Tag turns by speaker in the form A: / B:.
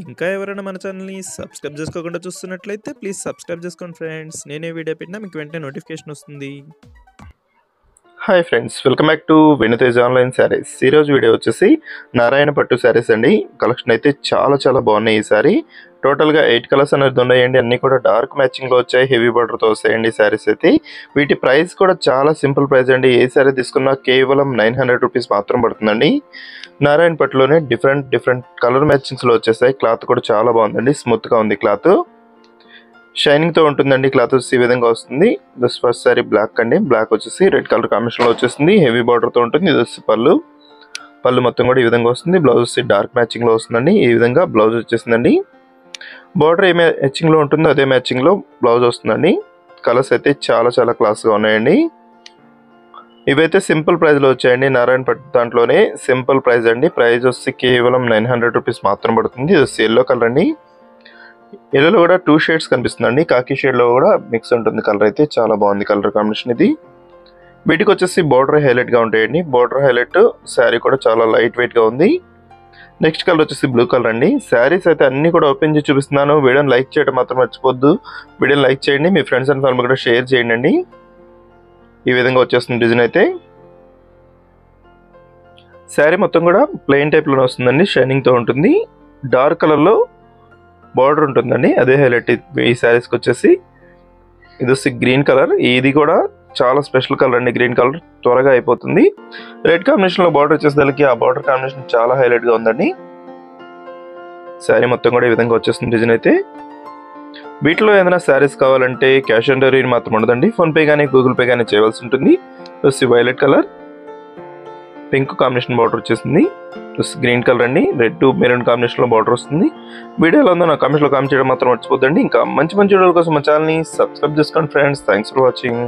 A: ఇంకా ఎవరైనా మన ఛానల్‌ని సబ్స్క్రైబ్ చేసుకోకుండా చూస్తున్నట్లయితే ప్లీజ్ సబ్స్క్రైబ్ చేసుకోండి ఫ్రెండ్స్. నేనే వీడియో పెట్టినా మీకు వెంటనే నోటిఫికేషన్ వస్తుంది.
B: Hi friends, welcome back to వెను తేజ ఆన్లైన్ శారీస్. ఈరోజు వీడియో వచ్చేసి నారాయణ పట్టు శారీస్ అండి. కలెక్షన్ అయితే చాలా బాగున్నాయి. ఈ సారీ టోటల్గా 8 కలర్స్ అనేది ఉన్నాయండి. అన్నీ కూడా డార్క్ మ్యాచింగ్లో వచ్చాయి, హెవీ బార్డర్తో వస్తాయండి శారీస్ అయితే. వీటి ప్రైస్ కూడా చాలా సింపుల్ ప్రైస్ అండి. ఏ శారీ తీసుకున్నా కేవలం 900 రూపీస్ మాత్రం పడుతుందండి. నారాయణ పట్టులోనే డిఫరెంట్ కలర్ మ్యాచింగ్స్లో వచ్చేసాయి. క్లాత్ కూడా చాలా బాగుందండి, స్మూత్గా ఉంది క్లాత్. షైనింగ్ తో ఉంటుందండి. క్లాత్ వచ్చేసి ఈ విధంగా వస్తుంది. దిస్ ఫస్ట్ సారీ బ్లాక్ అండి. బ్లాక్ వచ్చేసి రెడ్ కలర్ కాంబినేషన్ లో వచ్చేస్తుంది. హెవీ బార్డర్ తో ఉంటుంది. ఇది వచ్చి పళ్ళు మొత్తం కూడా ఈ విధంగా వస్తుంది. బ్లౌజ్ వచ్చి డార్క్ మ్యాచింగ్ లో వస్తుందండి. ఈ విధంగా బ్లౌజ్ వచ్చేసిందండి. బార్డర్ ఏ మ్యాచింగ్ లో ఉంటుందో అదే మ్యాచింగ్ లో బ్లౌజ్ వస్తుందండి. కలర్స్ అయితే చాలా క్లాస్ గా ఉన్నాయండి. ఇవైతే సింపుల్ ప్రైస్ లో వచ్చాయండి. నారాయణ పట్టు దాంట్లోనే సింపుల్ ప్రైస్ అండి. ప్రైస్ వచ్చి కేవలం 900 రూపీస్ మాత్రం పడుతుంది. ఇది వచ్చి ఎల్లో కలర్ అండి. ఎల్లోలో కూడా 2 షేడ్స్ కనిపిస్తుందండి. కాకి షేడ్ లో కూడా మిక్స్ ఉంటుంది. కలర్ అయితే చాలా బాగుంది కలర్ కాంబినేషన్ ఇది. వీటికి వచ్చేసి బార్డర్ హైలైట్ గా ఉంటాయండి. బార్డర్ హైలైట్, శారీ కూడా చాలా లైట్ వెయిట్ గా ఉంది. నెక్స్ట్ కలర్ వచ్చేసి బ్లూ కలర్ అండి. శారీస్ అయితే అన్ని కూడా ఓపెన్ చేసి చూపిస్తున్నాను. వీడియోని లైక్ చేయడం మాత్రం మర్చిపోద్దు. వీడియోని లైక్ చేయండి, మీ ఫ్రెండ్స్ అండ్ ఫ్యామిలీ కూడా షేర్ చేయండి అండి. ఈ విధంగా వచ్చేస్తుంది డిజైన్ అయితే. శారీ మొత్తం కూడా ప్లెయిన్ టైప్ లోనే వస్తుందండి. షైనింగ్ తో ఉంటుంది. డార్క్ కలర్ లో బార్డర్ ఉంటుందండి, అదే హైలైట్ ఈ శారీస్కి వచ్చేసి. ఇది వచ్చి గ్రీన్ కలర్. ఇది కూడా చాలా స్పెషల్ కలర్ అండి. గ్రీన్ కలర్ త్వరగా అయిపోతుంది. రెడ్ కాంబినేషన్ లో బార్డర్ వచ్చేసరికి ఆ బార్డర్ కాంబినేషన్ చాలా హైలైట్ గా ఉందండి. శారీ మొత్తం కూడా ఈ విధంగా వచ్చేస్తుంది డిజైన్ అయితే. వీటిలో ఏదైనా శారీస్ కావాలంటే క్యాష్ ఆన్ డెలివరీ మాత్రం ఉండదండి. ఫోన్పే కానీ గూగుల్ పే కానీ చేయవలసి ఉంటుంది. వచ్చి violet colour, pink combination border వచ్చేసింది. గ్రీన్ కలర్ అండి. రెడ్ మెరూన్ కాంబినేషన్ లో బార్డర్ వస్తుంది. వీడియోలో ఉందో నా కామెంట్స్ లో కామెంట్ చేయడం మాత్రం మర్చిపోద్దండి. ఇంకా మంచి వీడియోల కోసం మా ఛానల్ ని సబ్స్క్రైబ్ చేసుకోండి ఫ్రెండ్స్. Thanks for watching.